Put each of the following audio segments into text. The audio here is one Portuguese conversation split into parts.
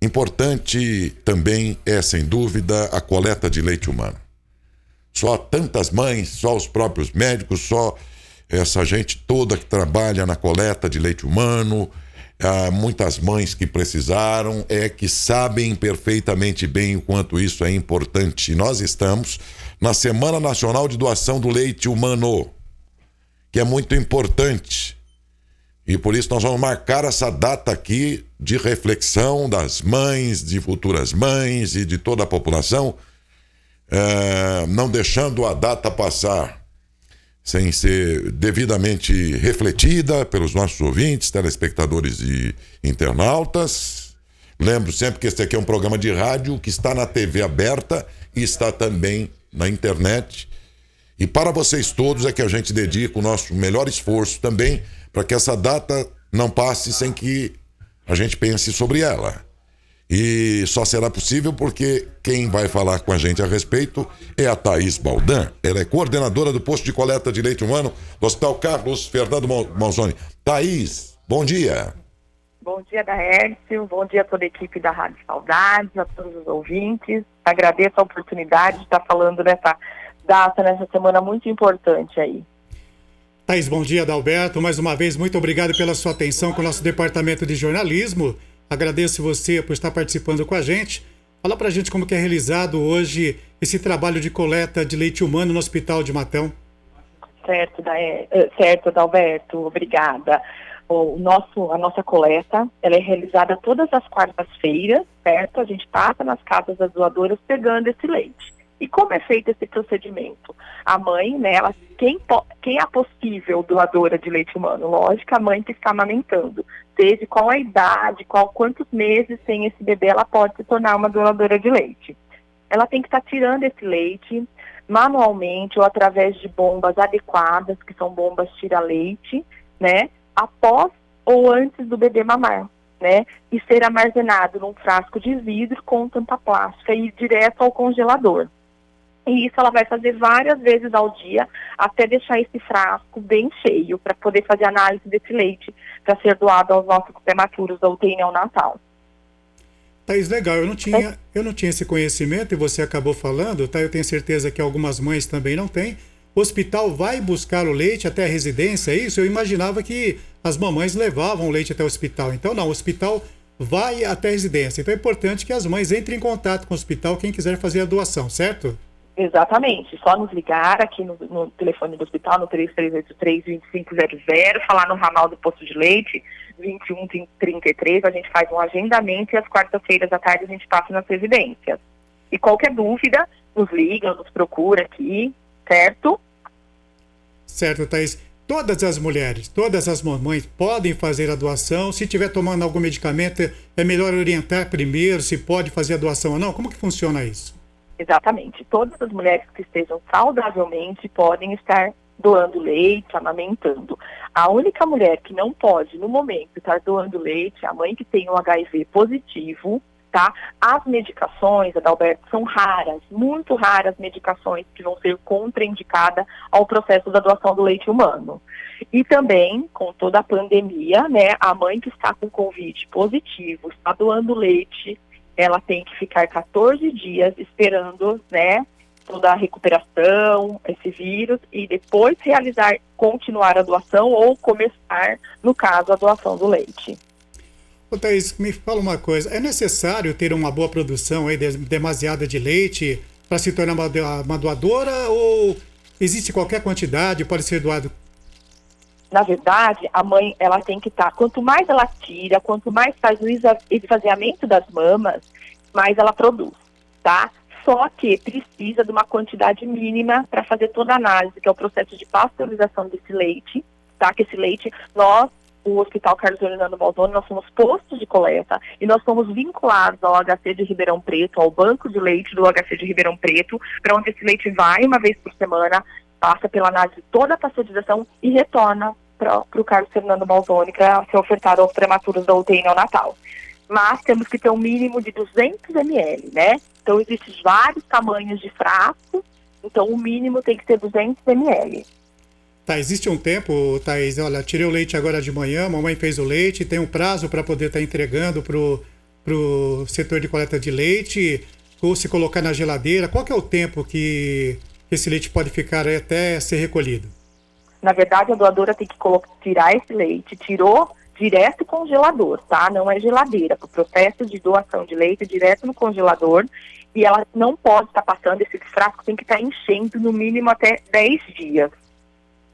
Importante também é, sem dúvida, a coleta de leite humano. Só tantas mães, só os próprios médicos, só essa gente toda que trabalha na coleta de leite humano, muitas mães que precisaram, que sabem perfeitamente bem o quanto isso é importante. Nós estamos na Semana Nacional de Doação do Leite Humano, que é muito importante. E por isso nós vamos marcar essa data aqui de reflexão das mães, de futuras mães e de toda a população, não deixando a data passar sem ser devidamente refletida pelos nossos ouvintes, telespectadores e internautas. Lembro sempre que este aqui é um programa de rádio que está na TV aberta e está também na internet. E para vocês todos é que a gente dedica o nosso melhor esforço também para que essa data não passe sem que a gente pense sobre ela. E só será possível porque quem vai falar com a gente a respeito é a Thaís Baldan. Ela é coordenadora do posto de coleta de leite humano do Hospital Carlos Fernando Manzoni. Thaís, bom dia. Bom dia, Daércio. Bom dia a toda a equipe da Rádio Saudades, a todos os ouvintes. Agradeço a oportunidade de estar falando nessa data, nessa semana muito importante aí. Thaís, bom dia, Adalberto. Mais uma vez, muito obrigado pela sua atenção com o nosso departamento de jornalismo. Agradeço você por estar participando com a gente. Fala pra gente como que é realizado hoje esse trabalho de coleta de leite humano no Hospital de Matão. Certo, Adalberto, obrigada. A nossa coleta, ela é realizada todas as quartas-feiras, certo? A gente passa nas casas das doadoras pegando esse leite. E como é feito esse procedimento? A mãe, né, quem é a possível doadora de leite humano? Lógico, a mãe que está amamentando. Seja qual a idade, quantos meses sem esse bebê, ela pode se tornar uma doadora de leite. Ela tem que estar tirando esse leite manualmente ou através de bombas adequadas, que são bombas tira-leite, né, após ou antes do bebê mamar, né, e ser armazenado num frasco de vidro com tampa plástica e ir direto ao congelador. E isso ela vai fazer várias vezes ao dia, até deixar esse frasco bem cheio, para poder fazer análise desse leite, para ser doado aos nossos prematuros da UTI neonatal. Thaís, legal, eu não tinha esse conhecimento e você acabou falando, tá? Eu tenho certeza que algumas mães também não têm. O hospital vai buscar o leite até a residência, é isso? Eu imaginava que as mamães levavam o leite até o hospital. Então não, o hospital vai até a residência. Então é importante que as mães entrem em contato com o hospital, quem quiser fazer a doação, certo? Exatamente, só nos ligar aqui no telefone do hospital, no 3383-2500, falar no ramal do posto de leite, 2133, a gente faz um agendamento e às quartas-feiras à tarde a gente passa nas residências. E qualquer dúvida, nos liga, nos procura aqui, certo? Certo, Thaís. Todas as mulheres, todas as mamães podem fazer a doação. Se estiver tomando algum medicamento, é melhor orientar primeiro se pode fazer a doação ou não? Como que funciona isso? Exatamente. Todas as mulheres que estejam saudavelmente podem estar doando leite, amamentando. A única mulher que não pode, no momento, estar doando leite é a mãe que tem um HIV positivo, tá? As medicações, Adalberto, são raras, muito raras medicações que vão ser contraindicadas ao processo da doação do leite humano. E também, com toda a pandemia, né, a mãe que está com Covid positivo, está doando leite, ela tem que ficar 14 dias esperando, né, toda a recuperação, esse vírus, e depois continuar a doação ou começar, no caso, a doação do leite. Ô Thaís, me fala uma coisa, é necessário ter uma boa produção aí, demasiada de leite, para se tornar uma doadora, ou existe qualquer quantidade, pode ser doado? Na verdade, a mãe, ela tem que estar, quanto mais ela tira, quanto mais faz o esvaziamento das mamas, mais ela produz, tá? Só que precisa de uma quantidade mínima para fazer toda a análise, que é o processo de pasteurização desse leite, tá? Que esse leite, o Hospital Carlos Fernando Manzoni, nós somos postos de coleta e nós somos vinculados ao HC de Ribeirão Preto, ao banco de leite do HC de Ribeirão Preto, para onde esse leite vai uma vez por semana, passa pela análise de toda a pasteurização e retorna para o Carlos Fernando Manzoni para ser ofertado aos prematuros da UTI neonatal. Mas temos que ter um mínimo de 200 ml, né? Então existem vários tamanhos de frasco, então o mínimo tem que ser 200 ml. Tá, existe um tempo, Thaís, olha, tirei o leite agora de manhã, mamãe fez o leite, tem um prazo para poder estar entregando pro o setor de coleta de leite, ou se colocar na geladeira? Qual que é o tempo que esse leite pode ficar aí até ser recolhido? Na verdade, a doadora tem que tirar esse leite, tirou direto congelador, tá? Não é geladeira. O processo de doação de leite é direto no congelador e ela não pode estar passando, esse frasco tem que estar enchendo no mínimo até 10 dias.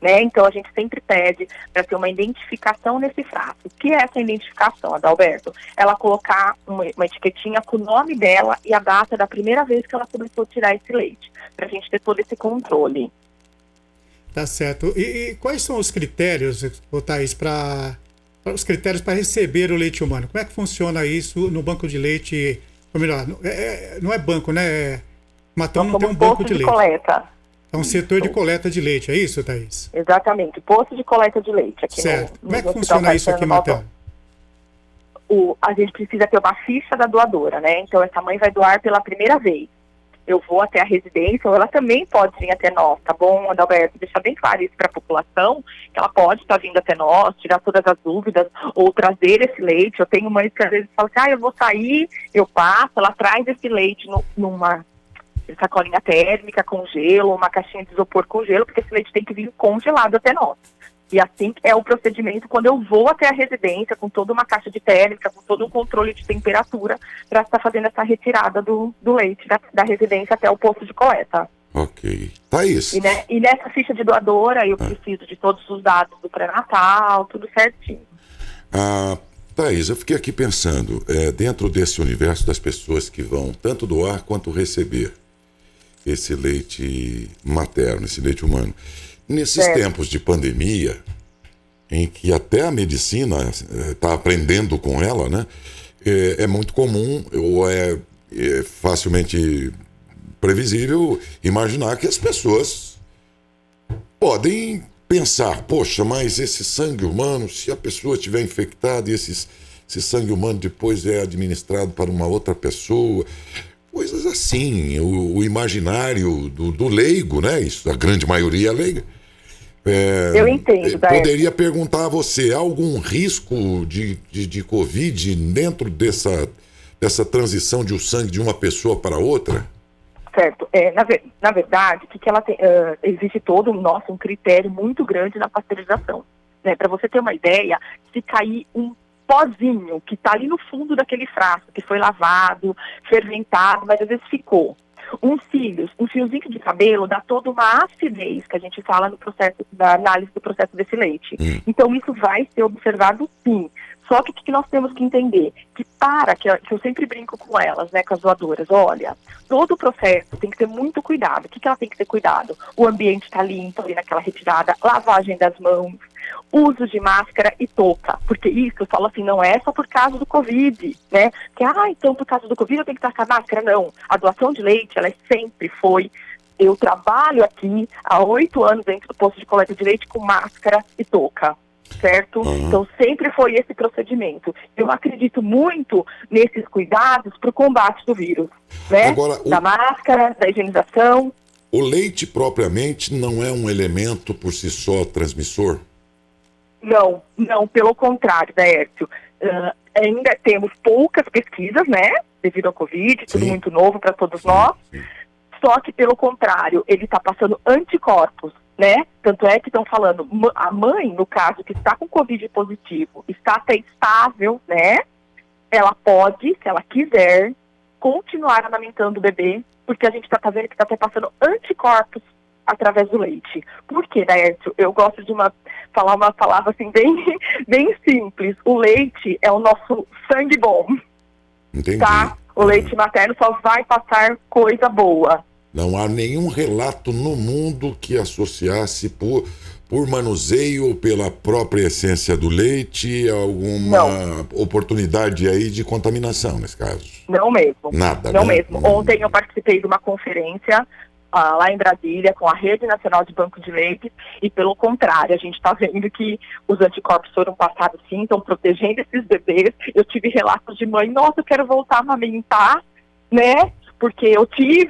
Né? Então, a gente sempre pede para ter uma identificação nesse frasco. O que é essa identificação, Adalberto? Ela colocar uma etiquetinha com o nome dela e a data da primeira vez que ela começou a tirar esse leite, para a gente ter todo esse controle. Tá certo. E quais são os critérios, Thaís, os critérios para receber o leite humano? Como é que funciona isso no banco de leite? Ou melhor, não é banco, né? Matão não tem um banco de leite. Coleta. É um setor de coleta de leite, é isso, Thaís? Exatamente, posto de coleta de leite. Aqui certo. Como é que funciona isso aqui, Matão? A gente precisa ter uma ficha da doadora, né? Então, essa mãe vai doar pela primeira vez. Eu vou até a residência, ou ela também pode vir até nós, tá bom, Adalberto? Deixar bem claro isso para a população, que ela pode estar vindo até nós, tirar todas as dúvidas, ou trazer esse leite. Eu tenho mães que às vezes falam assim, eu vou sair, eu passo, ela traz esse leite numa sacolinha térmica com gelo, uma caixinha de isopor com gelo, porque esse leite tem que vir congelado até nós. E assim é o procedimento quando eu vou até a residência, com toda uma caixa de térmica, com todo um controle de temperatura, para estar fazendo essa retirada do leite da residência até o posto de coleta. Ok. Thaís. E nessa ficha de doadora, eu preciso de todos os dados do pré-natal, tudo certinho. Thaís, eu fiquei aqui pensando, dentro desse universo das pessoas que vão tanto doar quanto receber esse leite materno, esse leite humano. Nesses tempos de pandemia, em que até a medicina está aprendendo com ela, né? É muito comum, ou é facilmente previsível, imaginar que as pessoas podem pensar, poxa, mas esse sangue humano, se a pessoa estiver infectada e esse sangue humano depois é administrado para uma outra pessoa... Coisas assim, o imaginário do leigo, né? Isso, a grande maioria é leiga. Eu entendo. Poderia perguntar a você, há algum risco de Covid dentro dessa transição de o sangue de uma pessoa para outra? Certo. Na verdade, que ela tem, existe todo um critério muito grande na pasteurização. Né? Para você ter uma ideia, se cair um pozinho que está ali no fundo daquele frasco, que foi lavado, fermentado, mas às vezes ficou. Um fiozinho de cabelo dá toda uma acidez que a gente fala no processo da análise do processo desse leite. Então isso vai ser observado sim. Só que o que nós temos que entender? Que eu sempre brinco com elas, né, com as doadoras, olha, todo o processo tem que ter muito cuidado. O que ela tem que ter cuidado? O ambiente está limpo ali naquela retirada, lavagem das mãos, uso de máscara e touca, porque isso, eu falo assim, não é só por causa do Covid, né? Que, então por causa do Covid eu tenho que estar com a máscara. Não, a doação de leite, ela sempre foi, eu trabalho aqui há 8 anos dentro do posto de coleta de leite com máscara e touca, certo? Então sempre foi esse procedimento. Eu acredito muito nesses cuidados para o combate do vírus, né? Agora, da máscara, da higienização. O leite propriamente não é um elemento por si só transmissor? Não, pelo contrário, Daércio. Ainda temos poucas pesquisas, né? Devido ao Covid, tudo muito novo para todos nós. Só que, pelo contrário, ele está passando anticorpos, né? Tanto é que estão falando, a mãe, no caso, que está com Covid positivo, está até estável, né? Ela pode, se ela quiser, continuar amamentando o bebê, porque a gente está vendo que está até passando anticorpos através do leite. Por quê, Daércio? Eu gosto de falar uma palavra assim bem simples. O leite é o nosso sangue bom. Entendi. Tá? O leite materno só vai passar coisa boa. Não há nenhum relato no mundo que associasse por manuseio ou pela própria essência do leite alguma oportunidade aí de contaminação nesse caso. Não mesmo. Nada, Não né? mesmo. Ontem eu participei de uma conferência lá em Brasília, com a Rede Nacional de Banco de Leite, e pelo contrário, a gente está vendo que os anticorpos foram passados sim, estão protegendo esses bebês. Eu tive relatos de mãe, nossa, eu quero voltar a amamentar, né? porque eu tive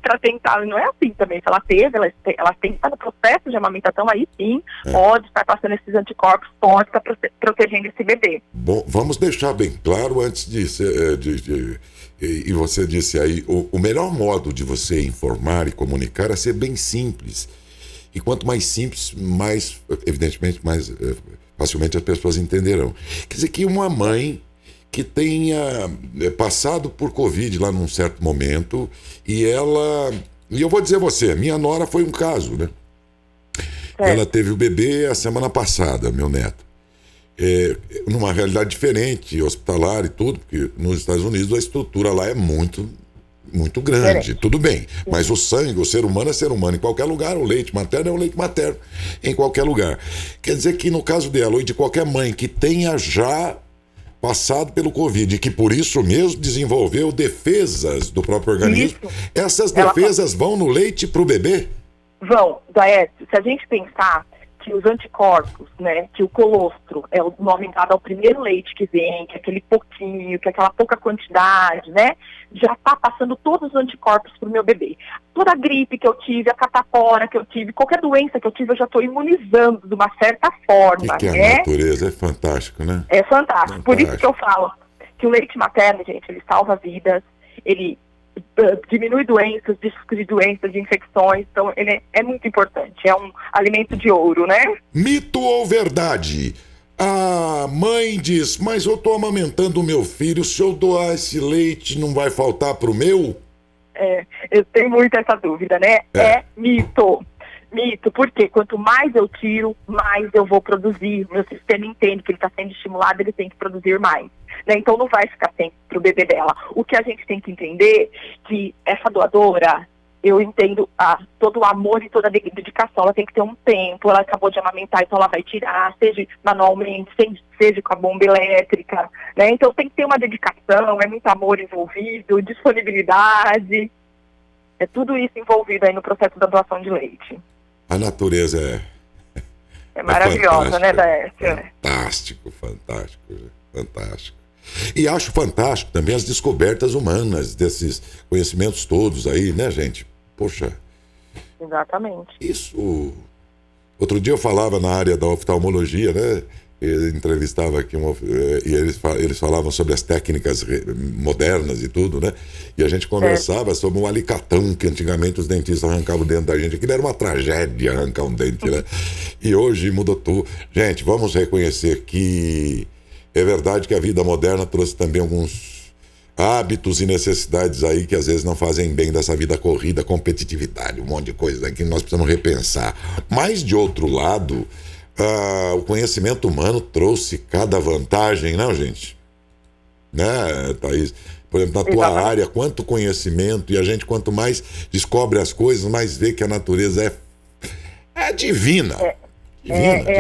para tentar, não é assim também, se ela teve, ela tem que estar no processo de amamentação, aí sim, pode estar passando esses anticorpos, pode estar protegendo esse bebê. Bom, vamos deixar bem claro antes e você disse aí, o melhor modo de você informar e comunicar é ser bem simples. E quanto mais simples, mais, evidentemente, mais facilmente as pessoas entenderão. Quer dizer que uma mãe que tenha passado por Covid lá num certo momento, e eu vou dizer a você, minha nora foi um caso, né? Ela teve o bebê a semana passada, meu neto. Numa realidade diferente, hospitalar e tudo, porque nos Estados Unidos a estrutura lá é muito grande, tudo bem, mas o sangue, o ser humano é ser humano em qualquer lugar, o leite materno é o leite materno em qualquer lugar. Quer dizer que no caso dela, ou de qualquer mãe que tenha já passado pelo Covid e que por isso mesmo desenvolveu defesas do próprio organismo, essas defesas vão no leite para o bebê? Vão, Daércio, se a gente pensar que os anticorpos, né, que o colostro é o nome dado ao primeiro leite que vem, que é aquele pouquinho, que é aquela pouca quantidade, né, já está passando todos os anticorpos para o meu bebê. Toda a gripe que eu tive, a catapora que eu tive, qualquer doença que eu tive, eu já estou imunizando de uma certa forma. Que a natureza é fantástico, né? É fantástico. Por isso que eu falo que o leite materno, gente, ele salva vidas, ele diminui doenças, risco de doenças, de infecções, então ele é muito importante, é um alimento de ouro, né? Mito ou verdade? A mãe diz, mas eu tô amamentando o meu filho, se eu doar esse leite não vai faltar pro meu? Eu tenho muito essa dúvida, né? É mito. Mito, porque quanto mais eu tiro, mais eu vou produzir. Meu sistema entende que ele está sendo estimulado, ele tem que produzir mais. Né? Então não vai ficar sempre para o bebê dela. O que a gente tem que entender que essa doadora, eu entendo todo o amor e toda a dedicação. Ela tem que ter um tempo, ela acabou de amamentar, então ela vai tirar, seja manualmente, seja com a bomba elétrica. Né? Então tem que ter uma dedicação, é muito amor envolvido, disponibilidade. É tudo isso envolvido aí no processo da doação de leite. A natureza é maravilhosa, né, Daércio? Fantástico. E acho fantástico também as descobertas humanas desses conhecimentos todos aí, né, gente? Poxa. Exatamente. Isso. Outro dia eu falava na área da oftalmologia, né? Eu entrevistava aqui e eles falavam sobre as técnicas modernas e tudo, né? E a gente conversava sobre um alicatão que antigamente os dentistas arrancavam o dente da gente. Aquilo era uma tragédia arrancar um dente, né? E hoje mudou tudo. Gente, vamos reconhecer que é verdade que a vida moderna trouxe também alguns hábitos e necessidades aí que às vezes não fazem bem dessa vida corrida, competitividade, um monte de coisa que nós precisamos repensar. Mas, de outro lado, o conhecimento humano trouxe cada vantagem, não, gente? Né, Thaís? Por exemplo, na tua área, quanto conhecimento, e a gente quanto mais descobre as coisas, mais vê que a natureza é divina.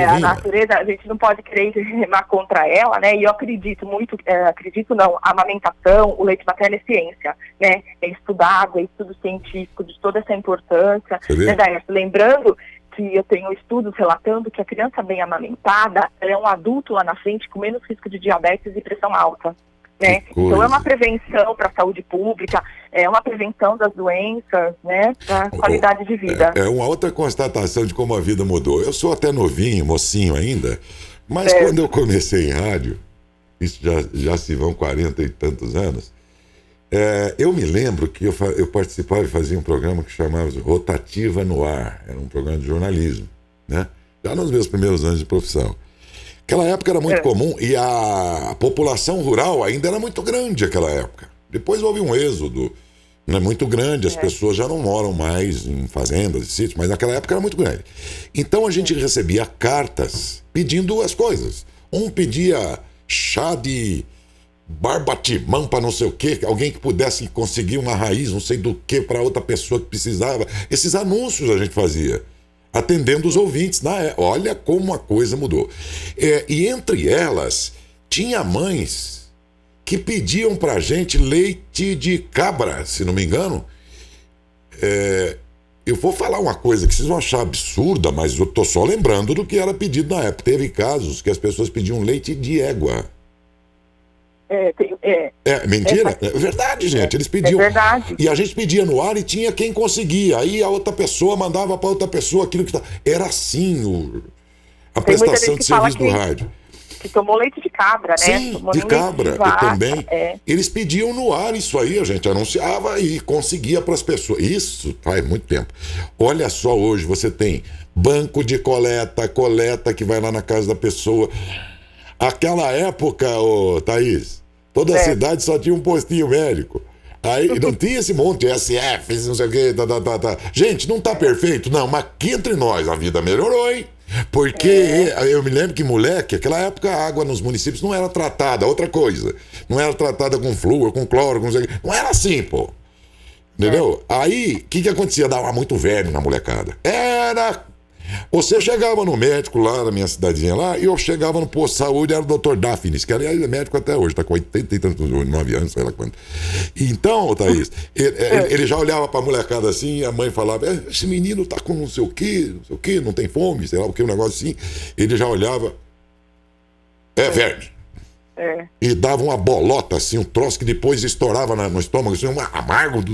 A natureza, a gente não pode querer remar contra ela, né? E eu acredito muito, a amamentação, o leite materno é ciência, né? É estudado, é estudo científico de toda essa importância, né, Daércio? Lembrando que eu tenho estudos relatando que a criança bem amamentada é um adulto lá na frente com menos risco de diabetes e pressão alta. Né? Então é uma prevenção para a saúde pública, é uma prevenção das doenças, né, para qualidade de vida. É uma outra constatação de como a vida mudou. Eu sou até novinho, mocinho ainda, mas quando eu comecei em rádio, isso já se vão 40 e tantos anos, eu me lembro que eu participava e fazia um programa que chamava Rotativa no Ar, era um programa de jornalismo, né? Já nos meus primeiros anos de profissão. Aquela época era muito comum e a população rural ainda era muito grande naquela época. Depois houve um êxodo, né, muito grande, as pessoas já não moram mais em fazendas e sítios, mas naquela época era muito grande. Então a gente recebia cartas pedindo as coisas. Um pedia chá de barbatimão para não sei o quê, alguém que pudesse conseguir uma raiz, não sei do que, para outra pessoa que precisava. Esses anúncios a gente fazia, atendendo os ouvintes. Olha como a coisa mudou. E entre elas, tinha mães que pediam pra gente leite de cabra, se não me engano. Eu vou falar uma coisa que vocês vão achar absurda, mas eu tô só lembrando do que era pedido na época. Teve casos que as pessoas pediam leite de égua. Mentira? É verdade, gente. Eles pediam. É verdade. E a gente pedia no ar e tinha quem conseguia. Aí a outra pessoa mandava para outra pessoa aquilo que era assim a prestação de serviço do rádio. Que tomou leite de cabra, né? Sim, tomou de cabra. De vaca, eu também. Eles pediam no ar isso aí, a gente anunciava e conseguia para as pessoas. Isso faz muito tempo. Olha só, hoje você tem banco de coleta que vai lá na casa da pessoa. Aquela época, Thaís, toda a cidade só tinha um postinho médico. Aí não tinha esse monte de SF, não sei o quê, Gente, não tá perfeito, não, mas aqui entre nós a vida melhorou, hein? Porque eu me lembro que, moleque, naquela época a água nos municípios não era tratada, outra coisa. Não era tratada com flúor, com cloro, com... Não era assim, pô. Entendeu? Aí, o que acontecia? Dava muito verme na molecada. Você chegava no médico lá na minha cidadezinha lá, e eu chegava no posto de saúde, era o Dr. Daphnis, que aliás é médico até hoje, tá com 80 e tantos, 9 anos, sei lá quanto. Então, Thaís, ele já olhava pra molecada assim, e a mãe falava, esse menino tá com não sei o quê, não tem fome, sei lá o que, um negócio assim. Ele já olhava, verme. E dava uma bolota assim, um troço que depois estourava no estômago, assim, um amargo.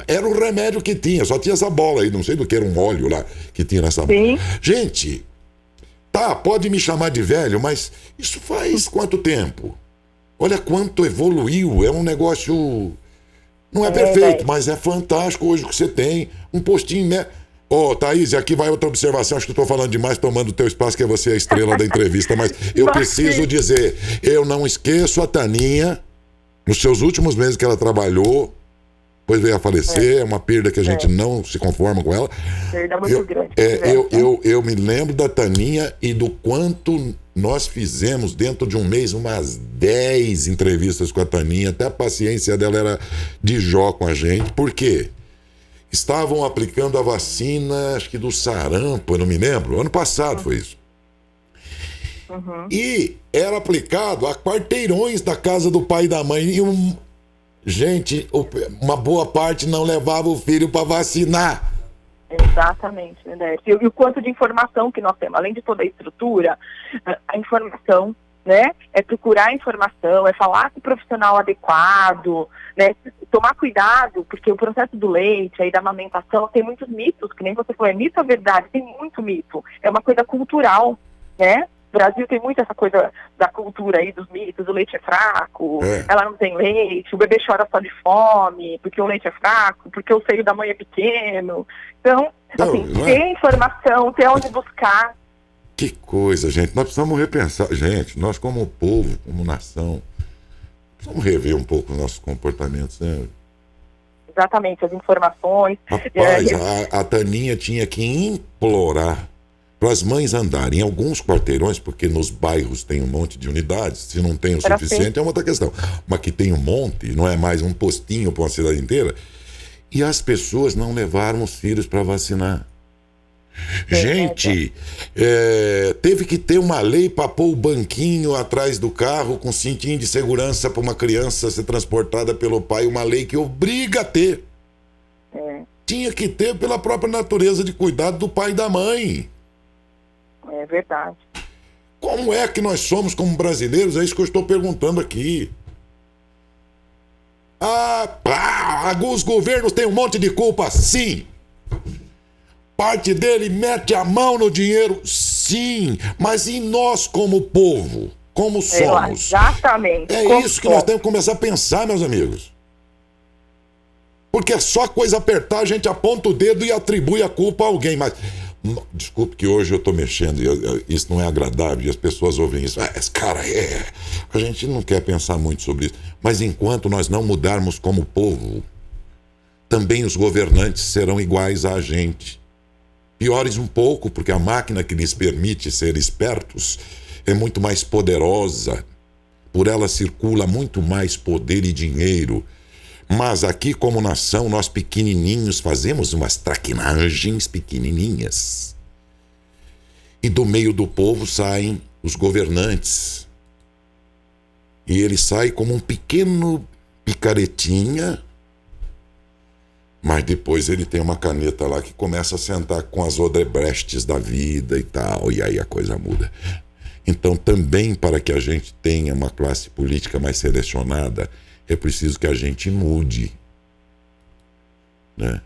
Era o remédio que tinha, só tinha essa bola aí, não sei do que era, um óleo lá que tinha nessa bola. Gente, pode me chamar de velho, mas isso faz quanto tempo? Olha quanto evoluiu, é um negócio... Não é perfeito, mas é fantástico hoje que você tem um postinho, né? Thaís, aqui vai outra observação, acho que eu tô falando demais, tomando o teu espaço, que é você a estrela da entrevista, mas eu preciso dizer, eu não esqueço a Taninha, nos seus últimos meses que ela trabalhou, depois veio a falecer, é uma perda que a gente não se conforma com ela. Perda muito grande. Eu me lembro da Taninha e do quanto nós fizemos dentro de um mês, umas 10 entrevistas com a Taninha, até a paciência dela era de jó com a gente, por quê? Estavam aplicando a vacina, acho que do sarampo, eu não me lembro. Ano passado foi isso. E era aplicado a quarteirões da casa do pai e da mãe. E gente, uma boa parte não levava o filho para vacinar. Exatamente, né? E o quanto de informação que nós temos, além de toda a estrutura, a informação, né? É procurar a informação, é falar com o profissional adequado, né? Tomar cuidado, porque o processo do leite, aí da amamentação, tem muitos mitos, que nem você falou, é mito ou verdade? Tem muito mito. É uma coisa cultural, né? O Brasil tem muito essa coisa da cultura aí, dos mitos, o leite é fraco, ela não tem leite, o bebê chora só de fome, porque o leite é fraco, porque o seio da mãe é pequeno. Então, assim, ter informação, ter onde buscar. Que coisa, gente. Nós precisamos repensar. Gente, nós como povo, como nação, precisamos rever um pouco os nossos comportamentos, né? Exatamente, as informações. Rapaz, a Taninha tinha que implorar para as mães andarem em alguns quarteirões, porque nos bairros tem um monte de unidades, se não tem o suficiente é uma outra questão. Mas que tem um monte, não é mais um postinho para uma cidade inteira, e as pessoas não levaram os filhos para vacinar. Gente, teve que ter uma lei para pôr o banquinho atrás do carro com cintinho de segurança para uma criança ser transportada pelo pai, uma lei que obriga a ter. Tinha que ter pela própria natureza de cuidado do pai e da mãe. É verdade. Como é que nós somos como brasileiros? É isso que eu estou perguntando aqui. Os governos têm um monte de culpa, sim. Parte dele mete a mão no dinheiro, sim. Mas e nós como povo? Como somos? Exatamente. É isso que nós temos que começar a pensar, meus amigos. Porque é só coisa apertar, a gente aponta o dedo e atribui a culpa a alguém. Mas, desculpe que hoje eu estou mexendo e isso não é agradável e as pessoas ouvem isso. Cara, a gente não quer pensar muito sobre isso. Mas enquanto nós não mudarmos como povo, também os governantes serão iguais a gente. Piores um pouco, porque a máquina que lhes permite ser espertos é muito mais poderosa. Por ela circula muito mais poder e dinheiro. Mas aqui, como nação, nós pequenininhos fazemos umas traquinagens pequenininhas. E do meio do povo saem os governantes. E ele sai como um pequeno picaretinha, mas depois ele tem uma caneta lá que começa a sentar com as Odebrechts da vida e tal, e aí a coisa muda. Então, também para que a gente tenha uma classe política mais selecionada, é preciso que a gente mude, né?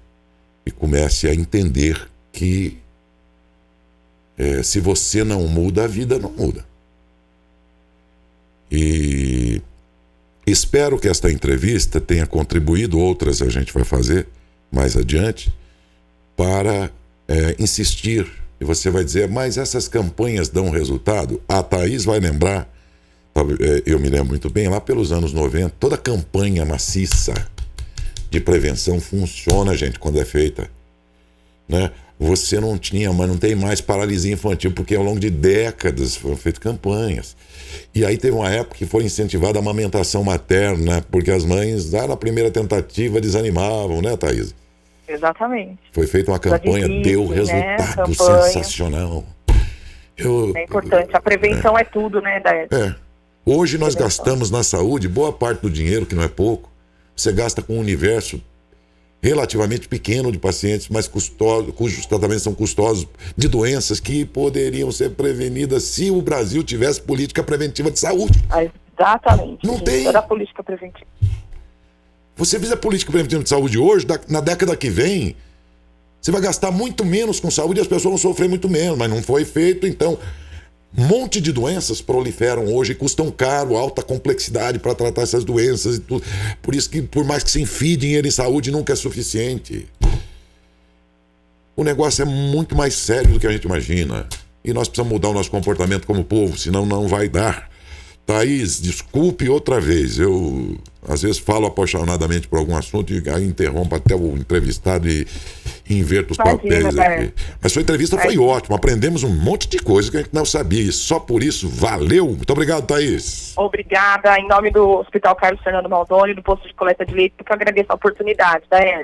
E comece a entender que se você não muda, a vida não muda. E espero que esta entrevista tenha contribuído, outras a gente vai fazer mais adiante, para insistir. E você vai dizer, mas essas campanhas dão resultado? A Thaís vai lembrar, eu me lembro muito bem, lá pelos anos 90, toda campanha maciça de prevenção funciona, gente, quando é feita, né? Você não tinha, mas não tem mais paralisia infantil, porque ao longo de décadas foram feitas campanhas. E aí teve uma época que foi incentivada a amamentação materna, porque as mães, lá na primeira tentativa, desanimavam, né, Thaís? Exatamente. Foi feita uma campanha, deu resultado, né? Sensacional. É importante, a prevenção é tudo, né, Daed? Hoje nós gastamos na saúde boa parte do dinheiro, que não é pouco. Você gasta com um universo relativamente pequeno de pacientes, mas custosos, cujos tratamentos são custosos, de doenças que poderiam ser prevenidas se o Brasil tivesse política preventiva de saúde. Exatamente. Não tem. Toda a política preventiva. Você fizer política preventiva de saúde hoje, na década que vem, você vai gastar muito menos com saúde e as pessoas vão sofrer muito menos, mas não foi feito, então um monte de doenças proliferam hoje e custam caro, alta complexidade para tratar essas doenças e tudo. Por isso que, por mais que se enfie dinheiro em saúde, nunca é suficiente. O negócio é muito mais sério do que a gente imagina. E nós precisamos mudar o nosso comportamento como povo, senão não vai dar. Thaís, desculpe outra vez. Eu, às vezes, falo apaixonadamente por algum assunto e aí interrompo até o entrevistado e inverto os papéis aqui. Mas sua entrevista foi ótima. Aprendemos um monte de coisa que a gente não sabia. E só por isso, valeu. Muito obrigado, Thaís. Obrigada. Em nome do Hospital Carlos Fernando Maldoni, do posto de coleta de leite, porque eu agradeço a oportunidade, Daed.